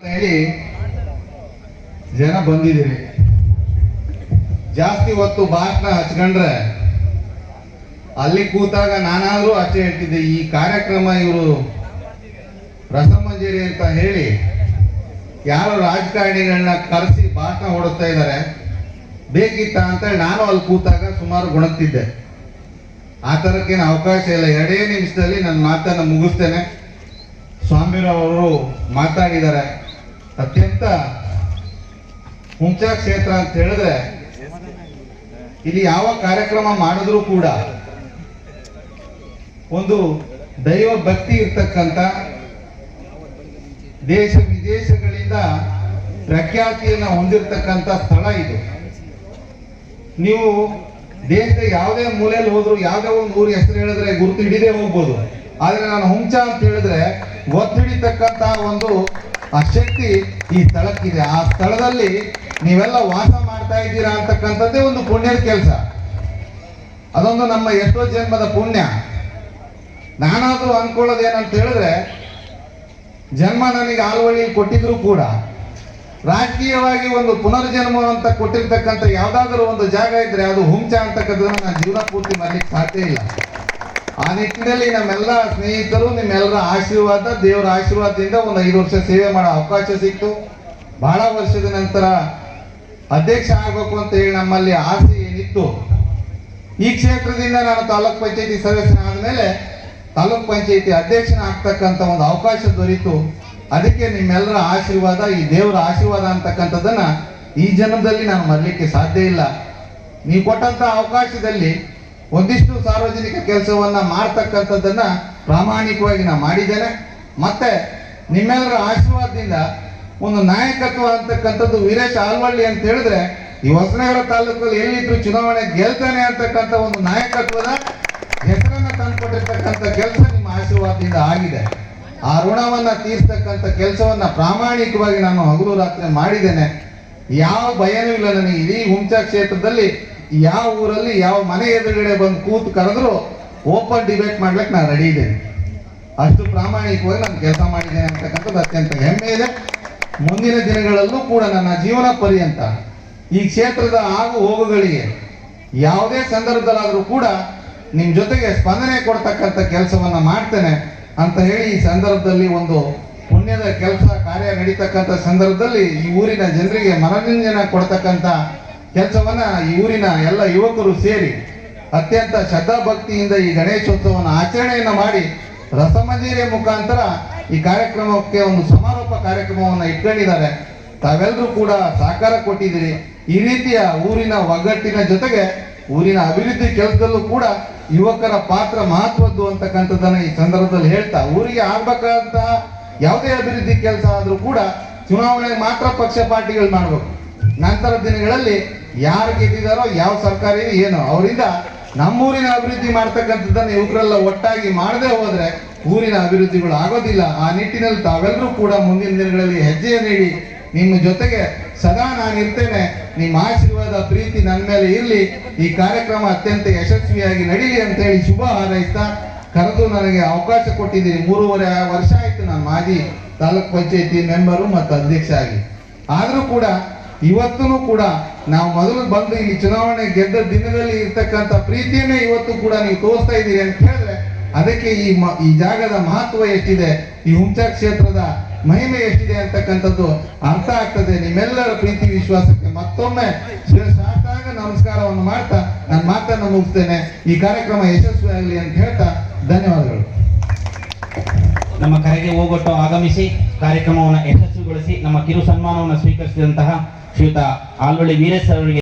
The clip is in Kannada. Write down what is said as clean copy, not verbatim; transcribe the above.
ಹೇಳಿ ಜನ ಬಂದಿದ್ದೀರಿ. ಜಾಸ್ತಿ ಹೊತ್ತು ಭಾಷಣ ಹಚ್ಕೊಂಡ್ರೆ ಅಲ್ಲಿ ಕೂತಾಗ ನಾನಾದ್ರೂ ಅಷ್ಟೇ ಹೇಳ್ತಿದ್ದೆ, ಈ ಕಾರ್ಯಕ್ರಮ ಇವರು ರಸಮಂಜರಿ ಅಂತ ಹೇಳಿ ಯಾರೋ ರಾಜಕಾರಣಿಗಳನ್ನ ಕರೆಸಿ ಭಾಷಣ ಹೊಡುತ್ತಾ ಇದ್ದಾರೆ, ಬೇಕಿತ್ತ ಅಂತೇಳಿ ನಾನು ಅಲ್ಲಿ ಕೂತಾಗ ಸುಮಾರು ಗುಣಗ್ತಿದ್ದೆ. ಆ ಥರಕ್ಕೇನು ಅವಕಾಶ ಇಲ್ಲ. 2 ನಿಮಿಷದಲ್ಲಿ ನನ್ನ ಮಾತನ್ನು ಮುಗಿಸ್ತೇನೆ. ಸ್ವಾಮಿರವರು ಮಾತಾಡಿದ್ದಾರೆ. ಅತ್ಯಂತ ಹುಂಚಾ ಕ್ಷೇತ್ರ ಅಂತ ಹೇಳಿದ್ರೆ ಇಲ್ಲಿ ಯಾವ ಕಾರ್ಯಕ್ರಮ ಮಾಡಿದ್ರೂ ಕೂಡ ಒಂದು ದೈವ ಭಕ್ತಿ ಇರ್ತಕ್ಕಂಥ, ದೇಶ ವಿದೇಶಗಳಿಂದ ಪ್ರಖ್ಯಾತಿಯನ್ನು ಹೊಂದಿರತಕ್ಕಂಥ ಸ್ಥಳ ಇದು. ನೀವು ದೇಶದ ಯಾವುದೇ ಮೂಲೆಯಲ್ಲಿ ಹೋದ್ರು ಯಾವುದೇ ಒಂದು ಊರು ಹೆಸರು ಹೇಳಿದ್ರೆ ಗುರುತು ಹಿಡಿದೇ ಹೋಗ್ಬೋದು. ಆದ್ರೆ ನಾನು ಹುಂಚ ಅಂತ ಹೇಳಿದ್ರೆ ಒತ್ತಿಡಿತಕ್ಕಂತ ಒಂದು ಆ ಶಕ್ತಿ ಈ ಸ್ಥಳಕ್ಕಿದೆ. ಆ ಸ್ಥಳದಲ್ಲಿ ನೀವೆಲ್ಲ ವಾಸ ಮಾಡ್ತಾ ಇದ್ದೀರಾ ಅಂತಕ್ಕಂಥದ್ದೇ ಒಂದು ಪುಣ್ಯದ ಕೆಲಸ. ಅದೊಂದು ನಮ್ಮ ಎಷ್ಟೋ ಜನ್ಮದ ಪುಣ್ಯ. ನಾನಾದ್ರೂ ಅನ್ಕೊಳ್ಳೋದೇನಂತ ಹೇಳಿದ್ರೆ, ಜನ್ಮ ನನಗೆ ಆಲ್ವಳ್ಳಿ ಕೊಟ್ಟಿದ್ರು ಕೂಡ ರಾಜಕೀಯವಾಗಿ ಒಂದು ಪುನರ್ಜನ್ಮ ಅಂತ ಕೊಟ್ಟಿರ್ತಕ್ಕಂಥ ಯಾವ್ದಾದ್ರು ಒಂದು ಜಾಗ ಇದ್ರೆ ಅದು ಹುಂಚ ಅಂತಕ್ಕಂಥದ್ದನ್ನು ನಾನು ಜೀವನ ಪೂರ್ತಿ ಮಾಡ್ಲಿಕ್ಕೆ ಸಾಧ್ಯ ಇಲ್ಲ. ಆ ನಿಟ್ಟಿನಲ್ಲಿ ನಮ್ಮೆಲ್ಲ ಸ್ನೇಹಿತರು, ನಿಮ್ಮೆಲ್ಲರ ಆಶೀರ್ವಾದ, ದೇವರ ಆಶೀರ್ವಾದದಿಂದ ಒಂದು 5 ವರ್ಷ ಸೇವೆ ಮಾಡೋ ಅವಕಾಶ ಸಿಕ್ತು. ಬಹಳ ವರ್ಷದ ನಂತರ ಅಧ್ಯಕ್ಷ ಆಗಬೇಕು ಅಂತ ಹೇಳಿ ನಮ್ಮಲ್ಲಿ ಆಸೆ ಏನಿತ್ತು. ಈ ಕ್ಷೇತ್ರದಿಂದ ನಾನು ತಾಲೂಕ್ ಪಂಚಾಯತಿ ಸದಸ್ಯನಾದ್ಮೇಲೆ ತಾಲೂಕ್ ಪಂಚಾಯತಿ ಅಧ್ಯಕ್ಷನ ಆಗ್ತಕ್ಕಂಥ ಒಂದು ಅವಕಾಶ ದೊರೀತು. ಅದಕ್ಕೆ ನಿಮ್ಮೆಲ್ಲರ ಆಶೀರ್ವಾದ, ಈ ದೇವರ ಆಶೀರ್ವಾದ ಅಂತಕ್ಕಂಥದ್ದನ್ನ ಈ ಜನ್ಮದಲ್ಲಿ ನಾನು ಮರಲಿಕ್ಕೆ ಸಾಧ್ಯ ಇಲ್ಲ. ನೀವು ಕೊಟ್ಟಂತ ಅವಕಾಶದಲ್ಲಿ ಒಂದಿಷ್ಟು ಸಾರ್ವಜನಿಕ ಕೆಲಸವನ್ನ ಮಾಡ್ತಕ್ಕಂಥದ್ದನ್ನ ಪ್ರಾಮಾಣಿಕವಾಗಿ ನಾನು ಮಾಡಿದ್ದೇನೆ. ಮತ್ತೆ ನಿಮ್ಮೆಲ್ಲರ ಆಶೀರ್ವಾದದಿಂದ ಒಂದು ನಾಯಕತ್ವ ಅಂತಕ್ಕಂಥದ್ದು ವೀರೇಶ್ ಆಲ್ವಳ್ಳಿ ಅಂತ ಹೇಳಿದ್ರೆ ಈ ಹೊಸನಗರ ತಾಲೂಕಲ್ಲಿ ಎಲ್ಲಿದ್ರು ಚುನಾವಣೆ ಗೆಲ್ತಾನೆ ಅಂತಕ್ಕಂಥ ಒಂದು ನಾಯಕತ್ವದ ಹೆಸರನ್ನ ತಂದುಕೊಟ್ಟಿರ್ತಕ್ಕಂಥ ಕೆಲಸ ನಿಮ್ಮ ಆಶೀರ್ವಾದದಿಂದ ಆಗಿದೆ. ಆ ಋಣವನ್ನ ತೀರ್ಸ್ತಕ್ಕಂಥ ಕೆಲಸವನ್ನ ಪ್ರಾಮಾಣಿಕವಾಗಿ ನಾನು ಹಗಲು ರಾತ್ರಿ ಮಾಡಿದ್ದೇನೆ. ಯಾವ ಭಯನೂ ಇಲ್ಲ ನನಗೆ. ಇಡೀ ಹುಂಚಾ ಕ್ಷೇತ್ರದಲ್ಲಿ ಯಾವ ಊರಲ್ಲಿ ಯಾವ ಮನೆ ಎದುರುಗಡೆ ಬಂದು ಕೂತು ಕರೆದ್ರು ಓಪನ್ ಡಿಬೇಟ್ ಮಾಡ್ಲಿಕ್ಕೆ ನಾನು ರೆಡಿ ಇದ್ದೇನೆ. ಅಷ್ಟು ಪ್ರಾಮಾಣಿಕವಾಗಿ ನಾನು ಕೆಲಸ ಮಾಡಿದ್ದೇನೆ ಅಂತಕ್ಕಂಥದ್ದು ಅತ್ಯಂತ ಹೆಮ್ಮೆ ಇದೆ. ಮುಂದಿನ ದಿನಗಳಲ್ಲೂ ಕೂಡ ನನ್ನ ಜೀವನ ಪರ್ಯಂತ ಈ ಕ್ಷೇತ್ರದ ಆಗು ಹೋಗುಗಳಿಗೆ ಯಾವುದೇ ಸಂದರ್ಭದಲ್ಲಾದರೂ ಕೂಡ ನಿಮ್ಮ ಜೊತೆಗೆ ಸ್ಪಂದನೆ ಕೊಡ್ತಕ್ಕಂಥ ಕೆಲಸವನ್ನ ಮಾಡ್ತೇನೆ ಅಂತ ಹೇಳಿ ಈ ಸಂದರ್ಭದಲ್ಲಿ ಒಂದು ಪುಣ್ಯದ ಕೆಲಸ ಕಾರ್ಯ ನಡೀತಕ್ಕಂಥ ಸಂದರ್ಭದಲ್ಲಿ ಈ ಊರಿನ ಜನರಿಗೆ ಮನರಂಜನೆ ಕೊಡ್ತಕ್ಕಂಥ ಕೆಲಸವನ್ನ ಈ ಊರಿನ ಎಲ್ಲ ಯುವಕರು ಸೇರಿ ಅತ್ಯಂತ ಶ್ರದ್ಧಾಭಕ್ತಿಯಿಂದ ಈ ಗಣೇಶೋತ್ಸವವನ್ನು ಆಚರಣೆಯನ್ನ ಮಾಡಿ ರಸಮಂಜರಿಯ ಮುಖಾಂತರ ಈ ಕಾರ್ಯಕ್ರಮಕ್ಕೆ ಒಂದು ಸಮಾರೋಪ ಕಾರ್ಯಕ್ರಮವನ್ನು ಇಟ್ಕೊಂಡಿದ್ದಾರೆ. ತಾವೆಲ್ಲರೂ ಕೂಡ ಸಹಕಾರ ಕೊಟ್ಟಿದ್ದೀರಿ. ಈ ರೀತಿಯ ಊರಿನ ಒಗ್ಗಟ್ಟಿನ ಜೊತೆಗೆ ಊರಿನ ಅಭಿವೃದ್ಧಿ ಕೆಲಸದಲ್ಲೂ ಕೂಡ ಯುವಕರ ಪಾತ್ರ ಮಹತ್ವದ್ದು ಅಂತಕ್ಕಂಥದ್ದನ್ನ ಈ ಸಂದರ್ಭದಲ್ಲಿ ಹೇಳ್ತಾ, ಊರಿಗೆ ಆಗ್ಬೇಕಾದಂತಹ ಯಾವುದೇ ಅಭಿವೃದ್ಧಿ ಕೆಲಸ ಆದ್ರೂ ಕೂಡ ಚುನಾವಣೆಗೆ ಮಾತ್ರ ಪಕ್ಷ ಪಾರ್ಟಿಗಳು ಮಾಡ್ಬೇಕು. ನಂತರ ದಿನಗಳಲ್ಲಿ ಯಾರು ಗೆದ್ದಿದಾರೋ ಯಾವ ಸರ್ಕಾರ ಏನು ಅವರಿಂದ ನಮ್ಮೂರಿನ ಅಭಿವೃದ್ಧಿ ಮಾಡ್ತಕ್ಕಂಥದ್ದನ್ನ ಯುವಕರೆಲ್ಲ ಒಟ್ಟಾಗಿ ಮಾಡದೆ ಹೋದ್ರೆ ಊರಿನ ಅಭಿವೃದ್ಧಿಗಳು ಆಗೋದಿಲ್ಲ. ಆ ನಿಟ್ಟಿನಲ್ಲಿ ತಾವೆಲ್ಲರೂ ಕೂಡ ಮುಂದಿನ ದಿನಗಳಲ್ಲಿ ಹೆಜ್ಜೆ ನೀಡಿ ನಿಮ್ಮ ಜೊತೆಗೆ ಸದಾ ನಾನು ಇರ್ತೇನೆ. ನಿಮ್ಮ ಆಶೀರ್ವಾದ ಪ್ರೀತಿ ನನ್ನ ಮೇಲೆ ಇರಲಿ. ಈ ಕಾರ್ಯಕ್ರಮ ಅತ್ಯಂತ ಯಶಸ್ವಿಯಾಗಿ ನಡೀಲಿ ಅಂತ ಹೇಳಿ ಶುಭ ಹಾರೈಸ್ತಾ, ಕರೆದು ನನಗೆ ಅವಕಾಶ ಕೊಟ್ಟಿದ್ದೀನಿ. 3.5 ವರ್ಷ ಆಯ್ತು ನಾನು ಮಾಜಿ ತಾಲೂಕ್ ಪಂಚಾಯತಿ ಮೆಂಬರು ಮತ್ತು ಅಧ್ಯಕ್ಷ ಆಗಿ. ಆದ್ರೂ ಕೂಡ ಇವತ್ತೂ ಕೂಡ ನಾವು ಮೊದಲು ಬಂದು ಇಲ್ಲಿ ಚುನಾವಣೆ ಗೆದ್ದ ದಿನದಲ್ಲಿ ಇರ್ತಕ್ಕಂಥ ಪ್ರೀತಿಯನ್ನೇ ಇವತ್ತು ಕೂಡ ನೀವು ತೋರಿಸ್ತಾ ಇದ್ದೀರಿ ಅಂತ ಹೇಳಿದ್ರೆ ಅದಕ್ಕೆ ಈ ಜಾಗದ ಮಹತ್ವ ಎಷ್ಟಿದೆ, ಈ ಹುಂಚಾ ಕ್ಷೇತ್ರದ ಮಹಿಮೆ ಎಷ್ಟಿದೆ ಅಂತಕ್ಕಂಥದ್ದು ಅರ್ಥ ಆಗ್ತದೆ. ನಿಮ್ಮೆಲ್ಲರ ಪ್ರೀತಿ ವಿಶ್ವಾಸಕ್ಕೆ ಮತ್ತೊಮ್ಮೆ ಸಾಷ್ಟಾಂಗ ನಮಸ್ಕಾರವನ್ನು ಮಾಡ್ತಾ ನನ್ನ ಮಾತನ್ನು ಮುಗಿಸ್ತೇನೆ. ಈ ಕಾರ್ಯಕ್ರಮ ಯಶಸ್ವಿಯಾಗಲಿ ಅಂತ ಹೇಳ್ತಾ ಧನ್ಯವಾದಗಳು. ನಮ್ಮ ಕರೆಗೆ ಹೋಗೊಟ್ಟು ಆಗಮಿಸಿ ಕಾರ್ಯಕ್ರಮವನ್ನು ಯಶಸ್ವಿಗೊಳಿಸಿ ನಮ್ಮ ಕಿರು ಸನ್ಮಾನವನ್ನು ಸ್ವೀಕರಿಸಿದಂತಹ ಶ್ರೀಯುತ ಆಲ್ವಳ್ಳಿ ವೀರೇಶ್ ಅವರಿಗೆ